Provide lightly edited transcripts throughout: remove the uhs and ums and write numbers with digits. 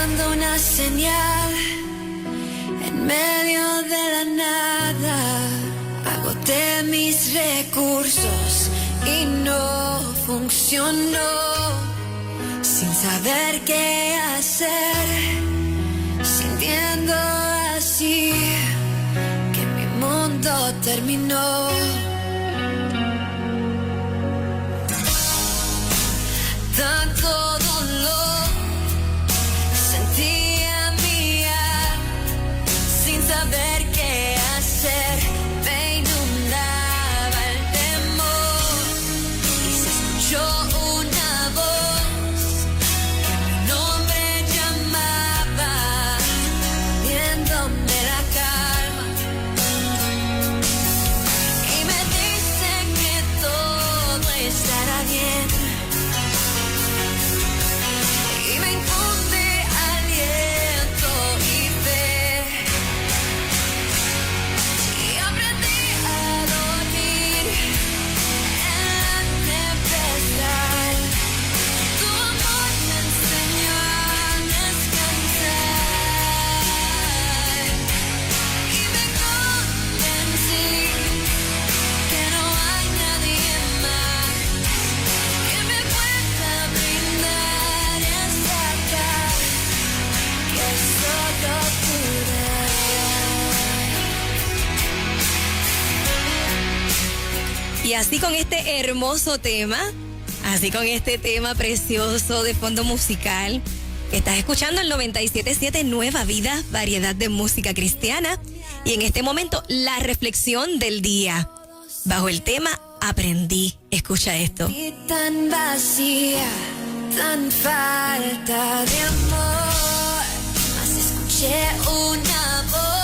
buscando una señal en medio de la nada. Agoté mis recursos y no funcionó. Sin saber qué hacer, sintiendo así que mi mundo terminó. Tanto dolor sentía mi alma, sin saber qué hacer, me inundaba el temor y se escuchó una voz que mi nombre llamaba, viéndome la calma, y me dice que todo estará bien. Y así con este hermoso tema, así con este tema precioso de fondo musical, estás escuchando el 97.7 Nueva Vida, variedad de música cristiana. Y en este momento, la reflexión del día, bajo el tema Aprendí. Escucha esto. Y tan vacía, tan falta de amor, mas escuché una voz.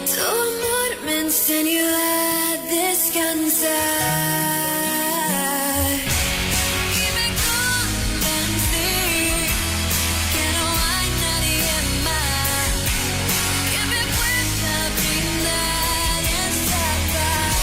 Tu amor me enseñó a descansar y me convencí que no hay nadie más que me pueda brindar esa paz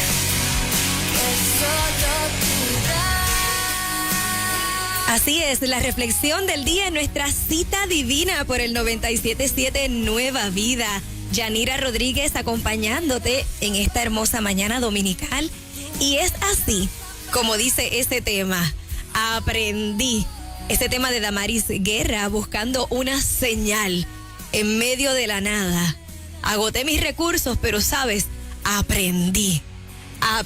que solo tú das. Así es, la reflexión del día en nuestra cita divina por el 97.7 Nueva Vida. Yanira Rodríguez acompañándote en esta hermosa mañana dominical. Y es así como dice este tema, aprendí. Este tema de Damaris Guerra, buscando una señal en medio de la nada. Agoté mis recursos, pero sabes, aprendí a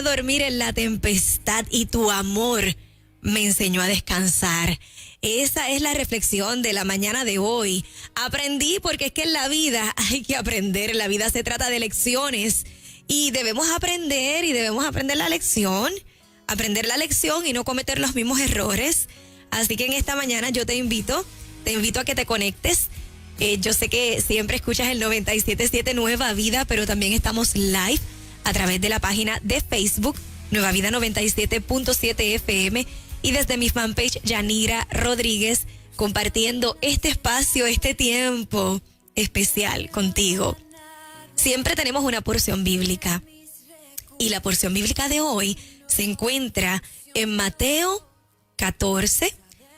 dormir en la tempestad y tu amor me enseñó a descansar. Esa es la reflexión de la mañana de hoy. Aprendí porque es que en la vida hay que aprender. La vida se trata de lecciones y debemos aprender la lección. Aprender la lección y no cometer los mismos errores. Así que en esta mañana yo te invito a que te conectes. Yo sé que siempre escuchas el 97.7 Nueva Vida, pero también estamos live a través de la página de Facebook Nueva Vida 97.7 FM. Y desde mi fanpage, Yanira Rodríguez, compartiendo este espacio, este tiempo especial contigo. Siempre tenemos una porción bíblica. Y la porción bíblica de hoy se encuentra en Mateo 14.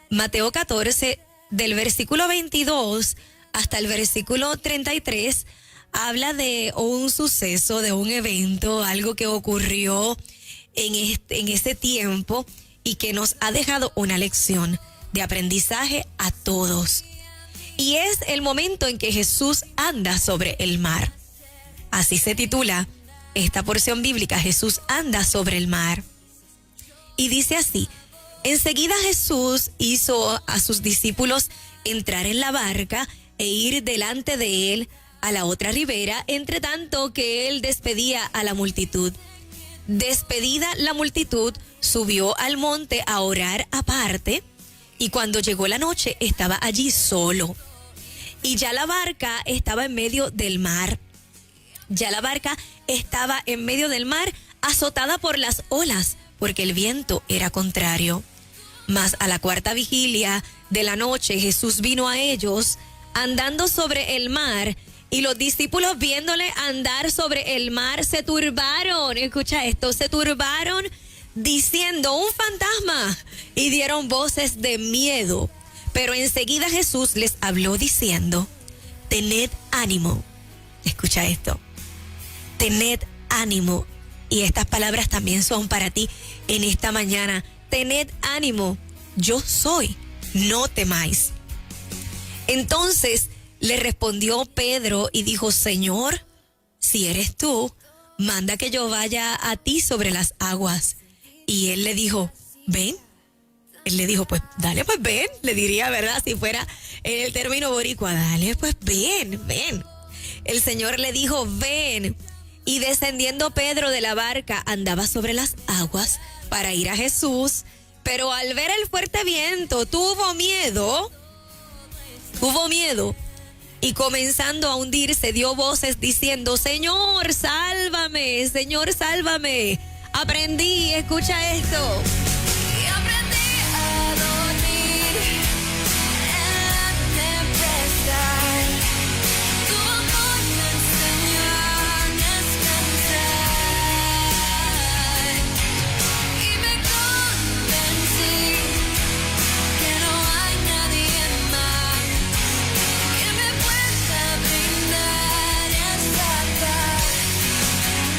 Mateo 14, del versículo 22 hasta el versículo 33. habla de un suceso, de un evento, algo que ocurrió en ese tiempo y que nos ha dejado una lección de aprendizaje a todos. Y es el momento en que Jesús anda sobre el mar. Así se titula esta porción bíblica, Jesús anda sobre el mar. Y dice así: enseguida Jesús hizo a sus discípulos entrar en la barca e ir delante de él a la otra ribera, entre tanto que él despedía a la multitud. Despedida la multitud, subió al monte a orar aparte, y cuando llegó la noche estaba allí solo. Y ya la barca estaba en medio del mar. Ya la barca estaba en medio del mar, azotada por las olas, porque el viento era contrario. Mas a la cuarta vigilia de la noche Jesús vino a ellos andando sobre el mar, y los discípulos viéndole andar sobre el mar se turbaron. Escucha esto, se turbaron diciendo: un fantasma, y dieron voces de miedo. Pero enseguida Jesús les habló diciendo: tened ánimo. Escucha esto, tened ánimo. Y estas palabras también son para ti en esta mañana. Tened ánimo, yo soy, no temáis. Entonces le respondió Pedro y dijo: Señor, si eres tú, manda que yo vaya a ti sobre las aguas. Y él le dijo: ven. Él le dijo: pues dale, pues ven, le diría, ¿verdad? Si fuera en el término boricua, dale, pues ven. El Señor le dijo: ven. Y descendiendo Pedro de la barca, andaba sobre las aguas para ir a Jesús, pero al ver el fuerte viento tuvo miedo, y comenzando a hundirse dio voces diciendo: Señor, sálvame, Señor, sálvame. Aprendí, escucha esto. Y aprendí a dormir en la tempestad. Tu amor me enseñó a descansar. Y me convencí que no hay nadie más que me pueda brindar esta paz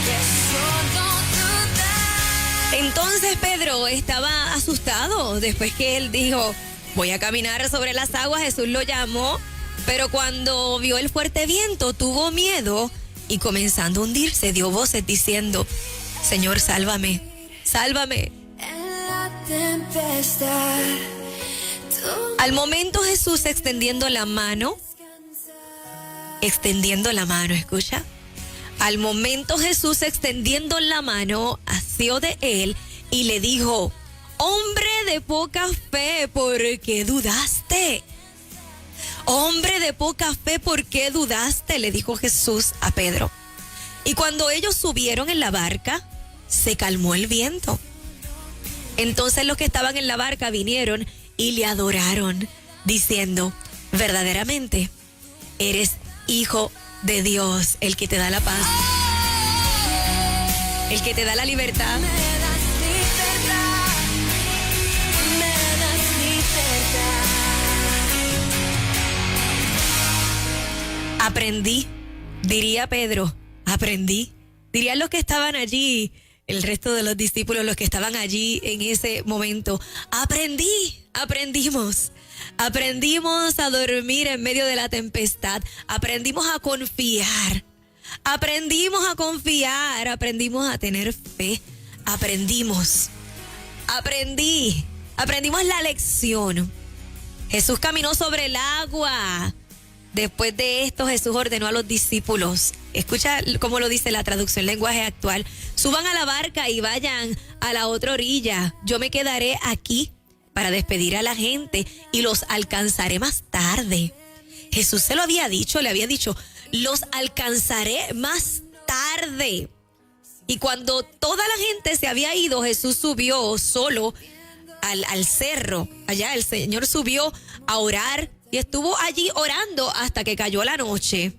que solo tú das. Entonces Pedro estaba asustado después que él dijo: voy a caminar sobre las aguas. Jesús lo llamó, pero cuando vio el fuerte viento tuvo miedo y comenzando a hundirse dio voces diciendo: Señor, sálvame, sálvame. En la tempestad, tú Al momento Jesús extendiendo la mano, escucha. Al momento Jesús extendiendo la mano, asió de él y le dijo: hombre de poca fe, ¿por qué dudaste? Hombre de poca fe, ¿por qué dudaste? Le dijo Jesús a Pedro. Y cuando ellos subieron en la barca, se calmó el viento. Entonces los que estaban en la barca vinieron y le adoraron, diciendo: verdaderamente eres Hijo de Dios, el que te da la paz, el que te da la libertad. me das libertad, me das libertad. Aprendí, diría Pedro, aprendí. Dirían los que estaban allí, el resto de los discípulos, los que estaban allí en ese momento. Aprendimos a dormir en medio de la tempestad. Aprendimos a confiar, aprendimos a tener fe. Aprendimos la lección. Jesús caminó sobre el agua. Después de esto, Jesús ordenó a los discípulos, escucha cómo lo dice la traducción lenguaje actual: suban a la barca y vayan a la otra orilla. Yo me quedaré aquí para despedir a la gente y los alcanzaré más tarde. Jesús se lo había dicho, le había dicho: los alcanzaré más tarde. Y cuando toda la gente se había ido, Jesús subió solo al cerro. Allá el Señor subió a orar y estuvo allí orando hasta que cayó la noche.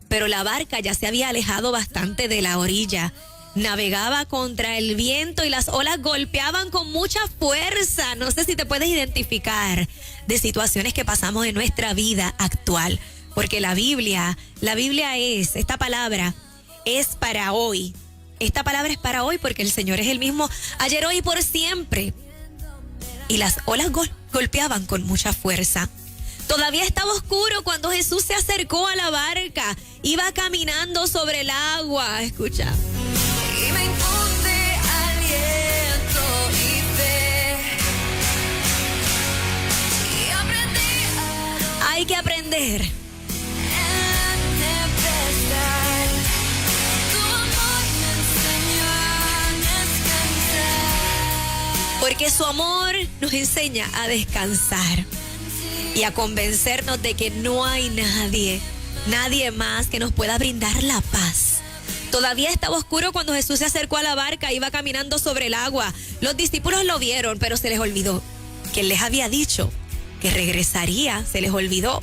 Pero la barca ya se había alejado bastante de la orilla. Navegaba contra el viento y las olas golpeaban con mucha fuerza. No sé si te puedes identificar de situaciones que pasamos en nuestra vida actual. Porque la Biblia es, esta palabra es para hoy. Esta palabra es para hoy porque el Señor es el mismo ayer, hoy y por siempre. Y las olas golpeaban con mucha fuerza. Todavía estaba oscuro cuando Jesús se acercó a la barca. Iba caminando sobre el agua. Escucha. Y me infunde aliento y fe. Y aprendí a Hay que aprender. en la tempestad. Tu amor me enseñó a descansar. Porque su amor nos enseña a descansar y a convencernos de que no hay nadie más que nos pueda brindar la paz. Todavía estaba oscuro cuando Jesús se acercó a la barca, iba caminando sobre el agua. Los discípulos lo vieron, pero se les olvidó que él les había dicho que regresaría, se les olvidó.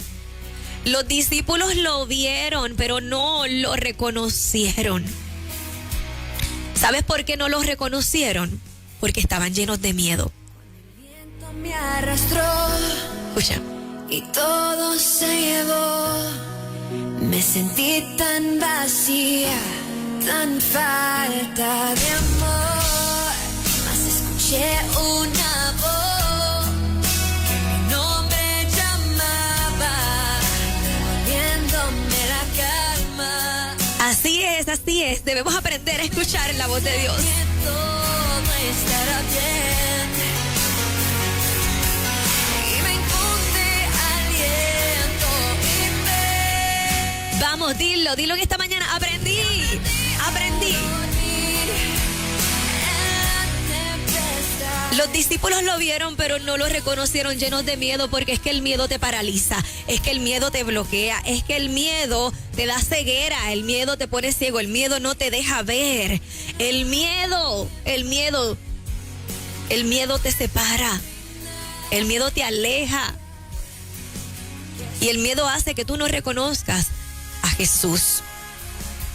Los discípulos lo vieron, pero no lo reconocieron. ¿Sabes por qué no lo reconocieron? Porque estaban llenos de miedo. Viento me arrastró Escucha. y todo se llevó. Me sentí tan vacía, tan falta de amor. Mas escuché una voz que mi nombre llamaba, devolviéndome la calma. Así es. Debemos aprender a escuchar la voz de Dios. Que todo estará bien. Y me infunde aliento y fe. Vamos, dilo en esta mañana. Aprendí. Los discípulos lo vieron, pero no lo reconocieron, llenos de miedo, porque es que el miedo te paraliza, es que el miedo te bloquea, es que el miedo te da ceguera, el miedo te pone ciego, el miedo no te deja ver, el miedo te separa, el miedo te aleja y el miedo hace que tú no reconozcas a Jesús.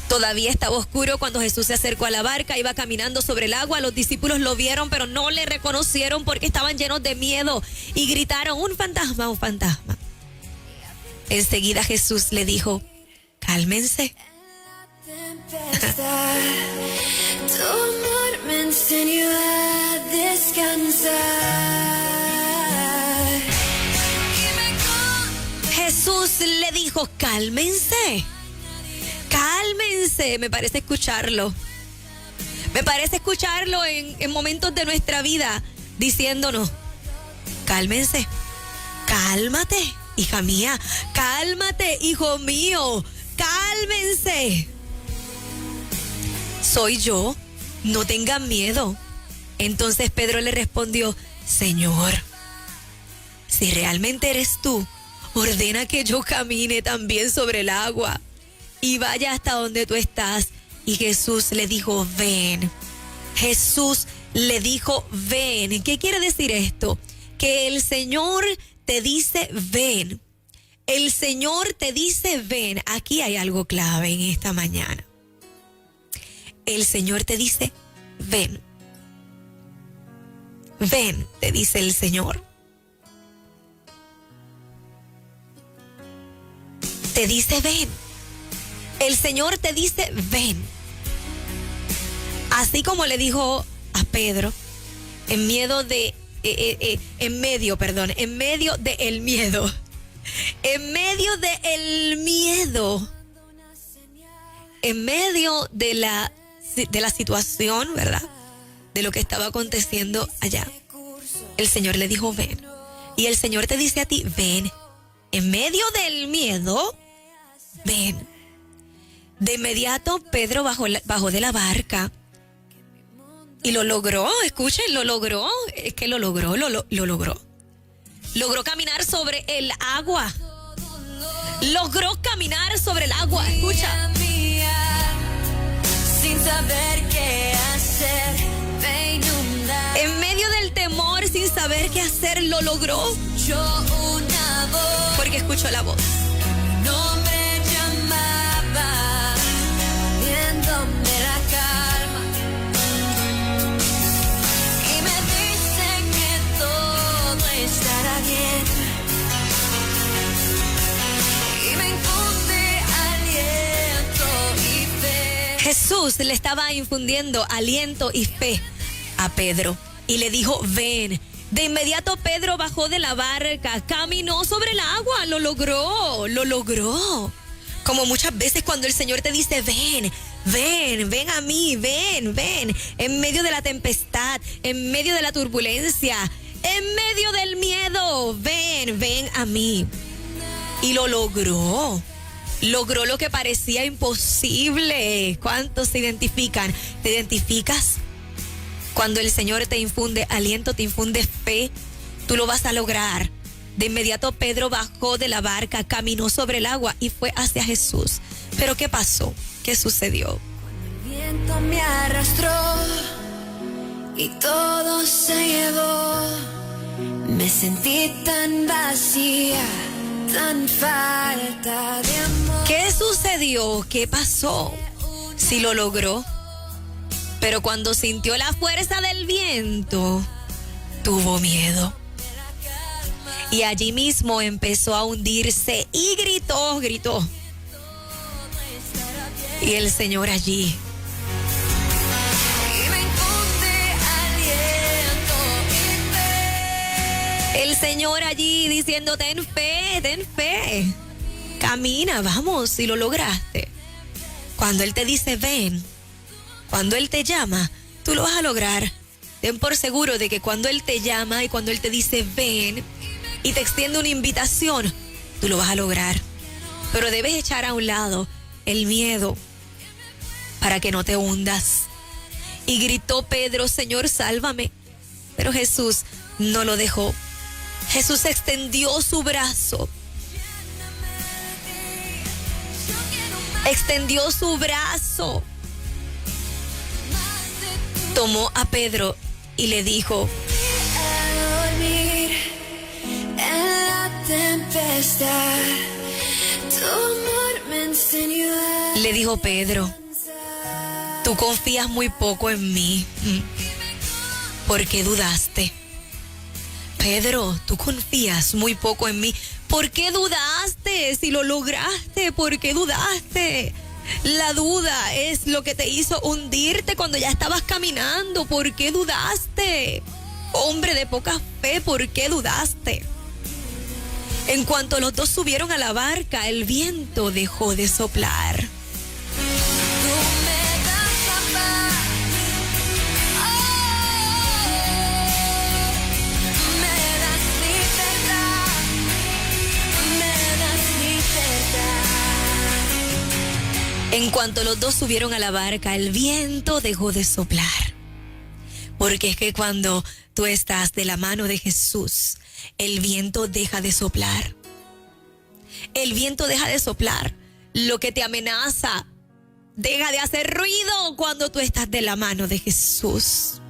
Todavía estaba oscuro cuando Jesús se acercó a la barca, iba caminando sobre el agua. Los discípulos lo vieron, pero no le reconocieron porque estaban llenos de miedo y gritaron: ¡un fantasma, un fantasma! Enseguida Jesús le dijo: cálmense. Tempestad, tu amor me enseñó a descansar. Y me Jesús le dijo: cálmense. Cálmense. Me parece escucharlo en momentos de nuestra vida diciéndonos: cálmense, cálmate, hija mía, cálmate, hijo mío, cálmense. Soy yo, no tengan miedo. Entonces Pedro le respondió: Señor, si realmente eres tú, ordena que yo camine también sobre el agua y vaya hasta donde tú estás. Y Jesús le dijo: ven. Jesús le dijo: ven. ¿Qué quiere decir esto? Que el Señor te dice: ven. El Señor te dice: ven. Aquí hay algo clave en esta mañana. El Señor te dice: ven. Ven, te dice el Señor. Te dice: ven. El Señor te dice: ven. Así como le dijo a Pedro, en medio del miedo, en medio del miedo, en medio de la situación, ¿verdad? De lo que estaba aconteciendo allá. El Señor le dijo: ven. Y el Señor te dice a ti: ven. En medio del miedo, ven. De inmediato Pedro bajó de la barca y lo logró. Escuchen, lo logró. Es que lo logró. Logró caminar sobre el agua. Logró caminar sobre el agua. Escucha. sin saber qué hacer, me inunda. En medio del temor, sin saber qué hacer, lo logró. Yo una voz, Porque escuchó la voz. no me llamaba, viéndome la calma. Y me dice que todo estará bien. Y me Jesús le estaba infundiendo aliento y fe a Pedro y le dijo, ven. De inmediato Pedro bajó de la barca, caminó sobre el agua, lo logró. Como muchas veces cuando el Señor te dice, ven a mí, ven, en medio de la tempestad, en medio de la turbulencia, en medio del miedo, ven a mí. Y lo logró lo que parecía imposible. ¿Cuántos se identifican? ¿Te identificas? Cuando el Señor te infunde aliento, te infunde fe, tú lo vas a lograr. De inmediato Pedro bajó de la barca, caminó sobre el agua y fue hacia Jesús. Pero ¿qué pasó? ¿Qué sucedió? El viento me arrastró y todo se llevó. Me sentí tan vacía, tan falta de amor. ¿Qué sucedió? ¿Qué pasó? Sí lo logró. Pero cuando sintió la fuerza del viento, tuvo miedo. Y allí mismo empezó a hundirse y gritó. Y el Señor allí. El Señor allí diciendo, ten fe. Camina, vamos, si lo lograste. Cuando Él te dice, ven. Cuando Él te llama, tú lo vas a lograr. Ten por seguro de que cuando Él te llama y cuando Él te dice ven y te extiende una invitación, tú lo vas a lograr. Pero debes echar a un lado el miedo para que no te hundas. Y gritó Pedro, Señor, sálvame. Pero Jesús no lo dejó. Jesús extendió su brazo. Extendió su brazo. Tomó a Pedro y le dijo, A dormir en la tempestad, tu amor me enseñó a le dijo Pedro, tú confías muy poco en mí. ¿Por qué dudaste? Pedro, tú confías muy poco en mí. ¿Por qué dudaste? Si lo lograste, ¿por qué dudaste? La duda es lo que te hizo hundirte cuando ya estabas caminando. ¿Por qué dudaste? Hombre de poca fe, ¿por qué dudaste? En cuanto los dos subieron a la barca, el viento dejó de soplar. Tú me das la paz, me das libertad, me das libertad. En cuanto los dos subieron a la barca, el viento dejó de soplar. Porque es que cuando tú estás de la mano de Jesús, el viento deja de soplar. El viento deja de soplar. Lo que te amenaza deja de hacer ruido cuando tú estás de la mano de Jesús.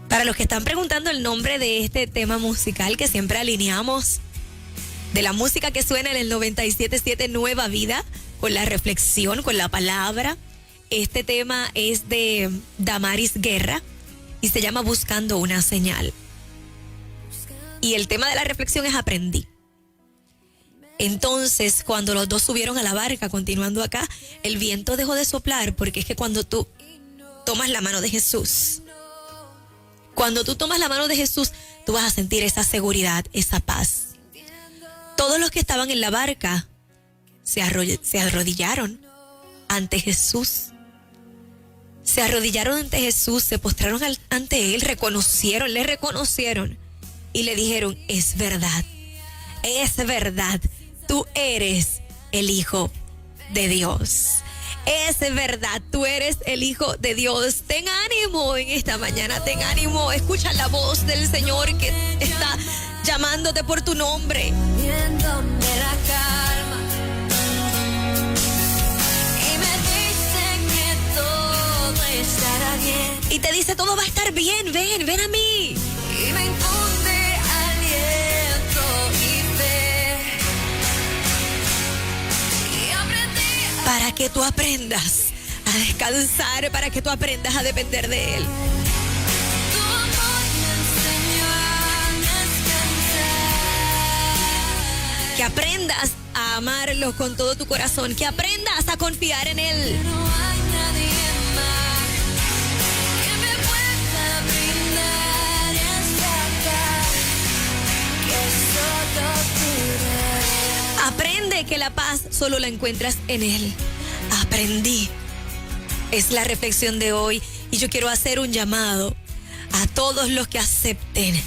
Para los que están preguntando el nombre de este tema musical que siempre alineamos, de la música que suena en el 97.7 Nueva Vida, con la reflexión, con la palabra. Este tema es de Damaris Guerra y se llama Buscando una señal. Y el tema de la reflexión es aprendí. Entonces, cuando los dos subieron a la barca, continuando acá, el viento dejó de soplar, porque es que cuando tú tomas la mano de Jesús, cuando tú tomas la mano de Jesús, tú vas a sentir esa seguridad, esa paz. Todos los que estaban en la barca se arrodillaron ante Jesús. Se arrodillaron ante Jesús, se postraron ante Él, le reconocieron y le dijeron, es verdad, tú eres el Hijo de Dios. Es verdad, tú eres el Hijo de Dios. Ten ánimo en esta mañana, ten ánimo. Escucha la voz del Señor que está llamándote por tu nombre. Viéndome la calma y me dice que todo estará bien. Y te dice, todo va a estar bien, ven a mí. Y me infunde aliento y fe. Y aprendí Para que tú aprendas a descansar, para que tú aprendas a depender de Él. tu amor me enseñó a descansar. Que aprendas a amarlo con todo tu corazón, que aprendas a confiar en Él. No hay nadie Aprende que la paz solo la encuentras en Él. Aprendí. Es la reflexión de hoy y yo quiero hacer un llamado a todos los que acepten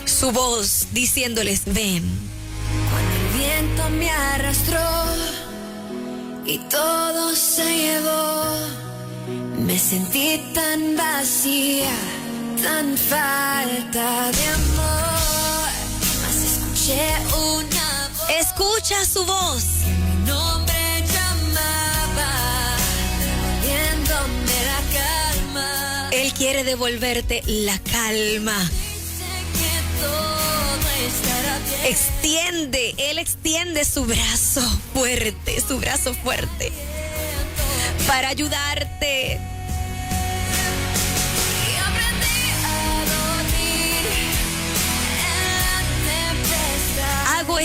su voz diciéndoles ven. Cuando el viento me arrastró y todo se llevó, me sentí tan vacía, tan falta de amor. Mas escuché una voz. Escucha su voz. Mi nombre llamaba, devolviéndome la calma. Él quiere devolverte la calma. Dice que todo estará bien. Él extiende su brazo fuerte para ayudarte. Y aprendí a dormir en la tempestad. Hago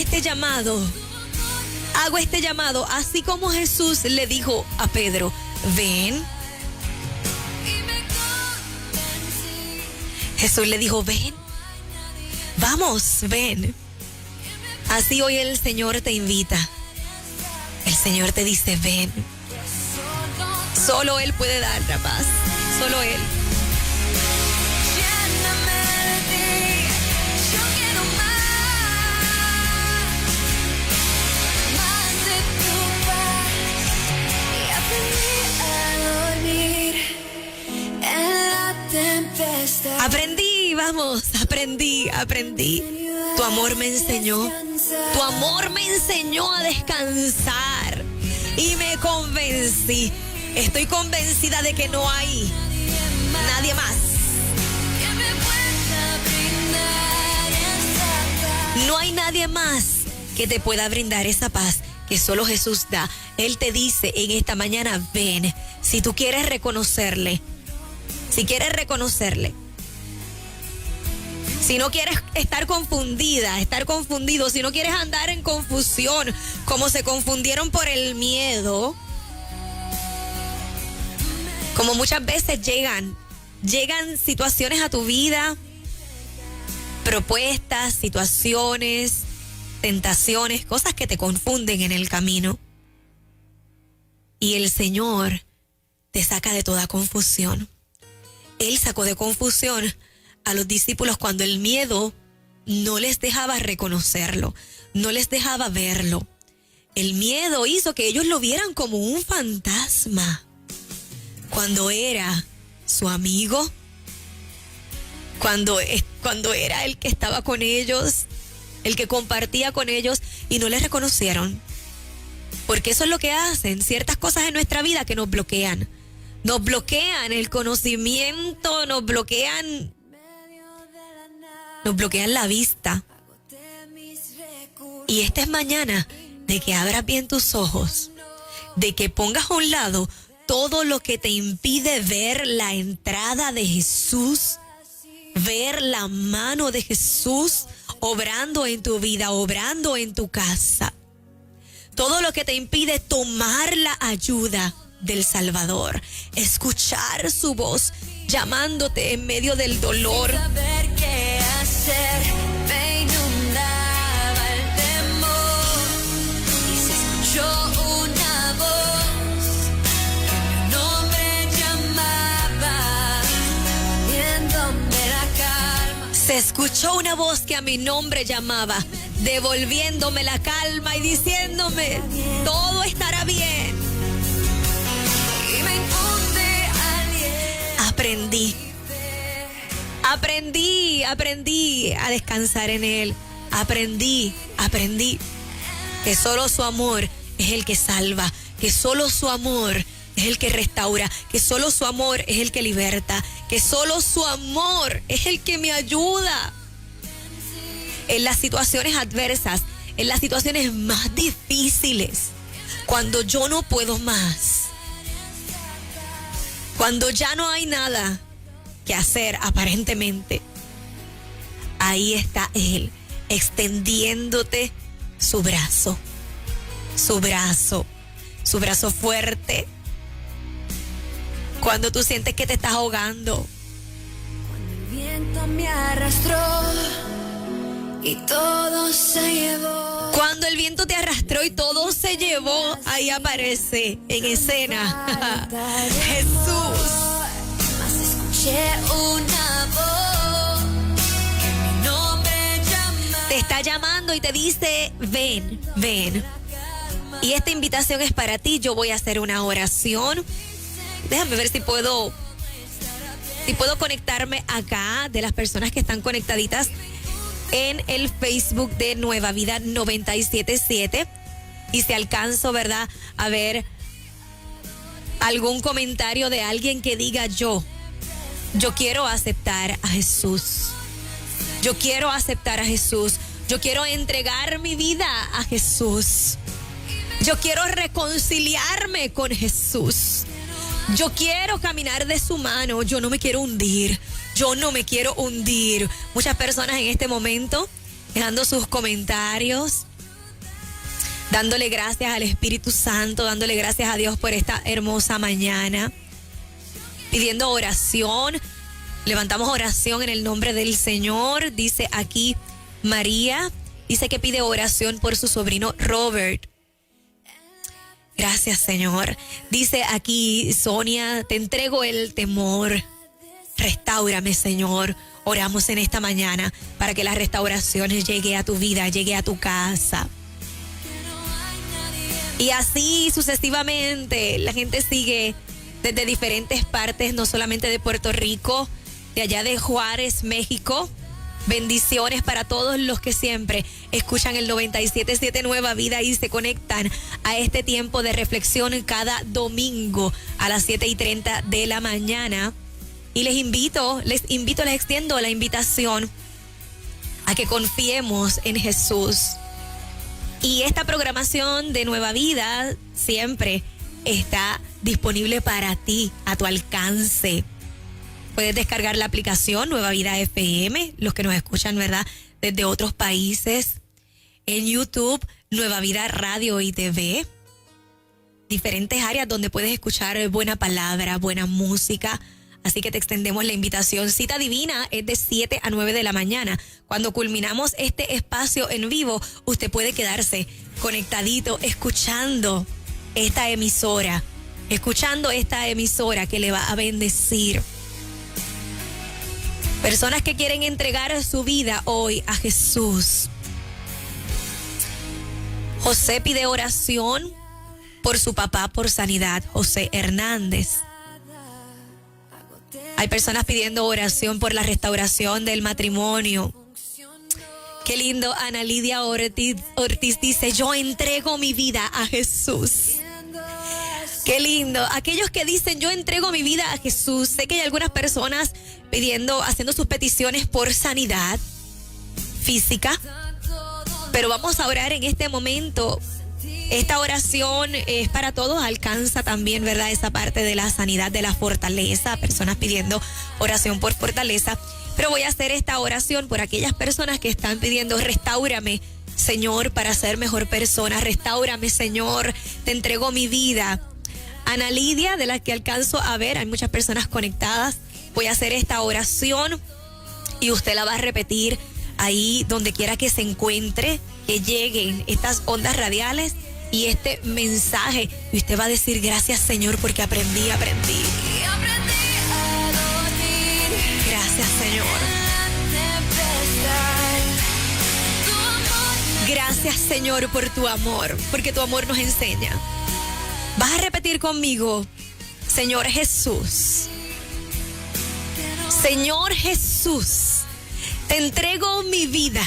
este llamado, así como Jesús le dijo a Pedro, ven. Y me convencí. Jesús le dijo, ven. Vamos, ven. Así hoy el Señor te invita. El Señor te dice, ven. Solo Él puede dar la paz. Solo Él. Lléname de ti, yo quiero más, más de tu paz. Y aprendí a dormir en la tempestad. Aprendí. Tu amor me enseñó. Tu amor me enseñó a descansar. Y me convencí. Estoy convencida de que no hay nadie más. Que me pueda brindar esa paz. No hay nadie más que te pueda brindar esa paz que solo Jesús da. Él te dice en esta mañana, ven. Si tú quieres reconocerle. Si quieres reconocerle. Si no quieres estar confundido, si no quieres andar en confusión, como se confundieron por el miedo, como muchas veces llegan situaciones a tu vida, propuestas, situaciones, tentaciones, cosas que te confunden en el camino. Y el Señor te saca de toda confusión. Él sacó de confusión a los discípulos cuando el miedo no les dejaba reconocerlo, no les dejaba verlo. El miedo hizo que ellos lo vieran como un fantasma, cuando era su amigo, cuando era el que estaba con ellos, el que compartía con ellos, y no les reconocieron. Porque eso es lo que hacen ciertas cosas en nuestra vida que nos bloquean. Nos bloquean el conocimiento, nos bloquean la vista. Y esta es mañana de que abras bien tus ojos, de que pongas a un lado todo lo que te impide ver la entrada de Jesús, ver la mano de Jesús obrando en tu vida, obrando en tu casa. Todo lo que te impide tomar la ayuda del Salvador, escuchar su voz llamándote en medio del dolor. Saber qué hacer, me inundaba el temor. Y se escuchó una voz que mi nombre llamaba, viéndome la calma. Se escuchó una voz que a mi nombre llamaba, devolviéndome la calma y diciéndome, todo estará bien. Y me infunde aliento. Aprendí a descansar en Él. Aprendí que solo su amor es el que salva, que solo su amor es el que restaura, que solo su amor es el que liberta, que solo su amor es el que me ayuda en las situaciones adversas, en las situaciones más difíciles, cuando yo no puedo más, cuando ya no hay nada que hacer aparentemente. Ahí está Él, extendiéndote su brazo fuerte. Cuando tú sientes que te estás ahogando, Cuando el viento me arrastró y todo se llevó. Cuando el viento te arrastró y todo se llevó, ahí aparece en escena Jesús. Mas escuché una voz que mi nombre llama. Te está llamando y te dice, ven, ven. Y esta invitación es para ti. Yo voy a hacer una oración. Déjame ver si puedo conectarme acá de las personas que están conectaditas en el Facebook de Nueva Vida 97.7. Y si alcanzo, ¿verdad?, a ver algún comentario de alguien que diga yo quiero aceptar a Jesús. Yo quiero aceptar a Jesús. Yo quiero entregar mi vida a Jesús. Yo quiero reconciliarme con Jesús. Yo quiero caminar de su mano. Yo no me quiero hundir. Yo no me quiero hundir. Muchas personas en este momento dejando sus comentarios, dándole gracias al Espíritu Santo, dándole gracias a Dios por esta hermosa mañana, pidiendo oración. Levantamos oración en el nombre del Señor. Dice aquí María, dice que pide oración por su sobrino Robert. Gracias, Señor. Dice aquí Sonia, te entrego el temor. Restáurame, Señor. Oramos en esta mañana para que la restauración llegue a tu vida, llegue a tu casa. Y así sucesivamente, la gente sigue desde diferentes partes, no solamente de Puerto Rico, de allá de Juárez, México. Bendiciones para todos los que siempre escuchan el 97.7 Nueva Vida y se conectan a este tiempo de reflexión cada domingo a las 7:30 de la mañana. Y les extiendo la invitación a que confiemos en Jesús. Y esta programación de Nueva Vida siempre está disponible para ti, a tu alcance. Puedes descargar la aplicación Nueva Vida FM, los que nos escuchan, ¿verdad?, desde otros países. En YouTube, Nueva Vida Radio y TV. Diferentes áreas donde puedes escuchar buena palabra, buena música. Así que te extendemos la invitación. Cita Divina es de 7 a 9 de la mañana. Cuando culminamos este espacio en vivo, usted puede quedarse conectadito, escuchando esta emisora que le va a bendecir. Personas que quieren entregar su vida hoy a Jesús. José pide oración por su papá por sanidad, José Hernández. Hay personas pidiendo oración por la restauración del matrimonio. Qué lindo. Ana Lidia Ortiz dice, yo entrego mi vida a Jesús. Qué lindo. Aquellos que dicen, yo entrego mi vida a Jesús. Sé que hay algunas personas haciendo sus peticiones por sanidad física. Pero vamos a orar en este momento. Esta oración es para todos, alcanza también, ¿verdad?, esa parte de la sanidad, de la fortaleza, personas pidiendo oración por fortaleza. Pero voy a hacer esta oración por aquellas personas que están pidiendo, restáurame, Señor, para ser mejor persona, restáurame, Señor, te entrego mi vida. Ana Lidia, de las que alcanzo a ver, hay muchas personas conectadas, voy a hacer esta oración y usted la va a repetir ahí donde quiera que se encuentre, que lleguen estas ondas radiales y este mensaje, y usted va a decir, gracias, Señor, porque aprendí. Y aprendí a dormir. Gracias, Señor. Gracias, Señor, por tu amor, porque tu amor nos enseña. Vas a repetir conmigo, Señor Jesús. Señor Jesús, te entrego mi vida,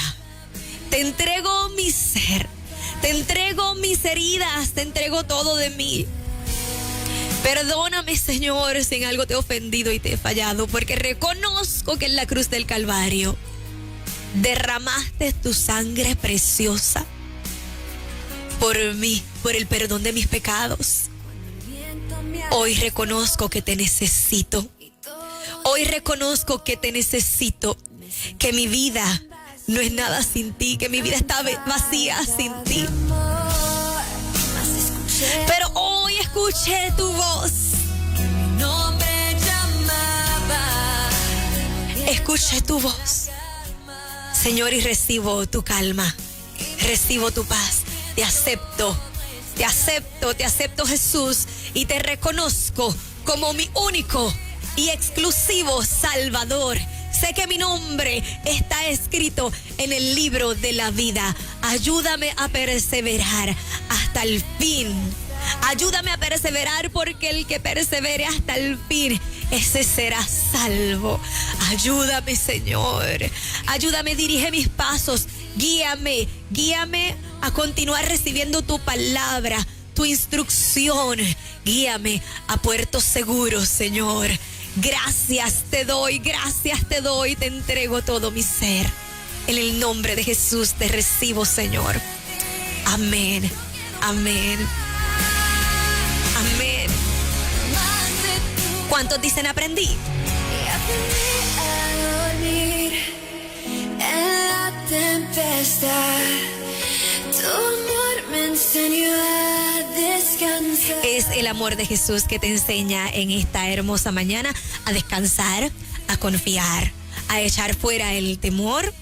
te entrego mi ser, te entrego mis heridas, te entrego todo de mí. Perdóname, Señor, si en algo te he ofendido y te he fallado, porque reconozco que en la cruz del Calvario derramaste tu sangre preciosa por mí, por el perdón de mis pecados. Hoy reconozco que te necesito. Hoy reconozco que te necesito, que mi vida no es nada sin ti, que mi vida está vacía sin ti. Pero hoy escuché tu voz. Escuché tu voz, Señor, y recibo tu calma. Recibo tu paz. Te acepto. Te acepto Jesús y te reconozco como mi único y exclusivo Salvador. Sé que mi nombre está escrito en el libro de la vida. Ayúdame a perseverar hasta el fin. Ayúdame a perseverar porque el que persevere hasta el fin, ese será salvo. Ayúdame, Señor. Ayúdame, dirige mis pasos. Guíame a continuar recibiendo tu palabra, tu instrucción. Guíame a puertos seguros, Señor. Gracias te doy, te entrego todo mi ser. En el nombre de Jesús te recibo, Señor. Amén, amén, amén. ¿Cuántos dicen aprendí? Y aprendí a dormir en la tempestad. Tu amor me enseñó a descansar. Es el amor de Jesús que te enseña en esta hermosa mañana a descansar, a confiar, a echar fuera el temor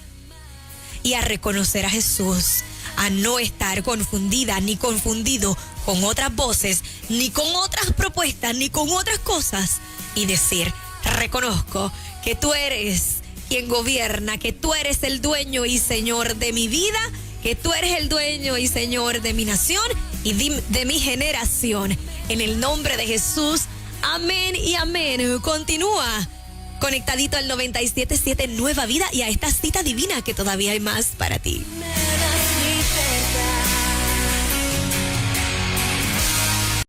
y a reconocer a Jesús, a no estar confundida ni confundido con otras voces, ni con otras propuestas, ni con otras cosas, y decir: reconozco que tú eres quien gobierna, que tú eres el dueño y Señor de mi vida, que tú eres el dueño y Señor de mi nación y de mi generación. En el nombre de Jesús, amén y amén. Continúa conectadito al 97.7 Nueva Vida y a esta cita divina que todavía hay más para ti.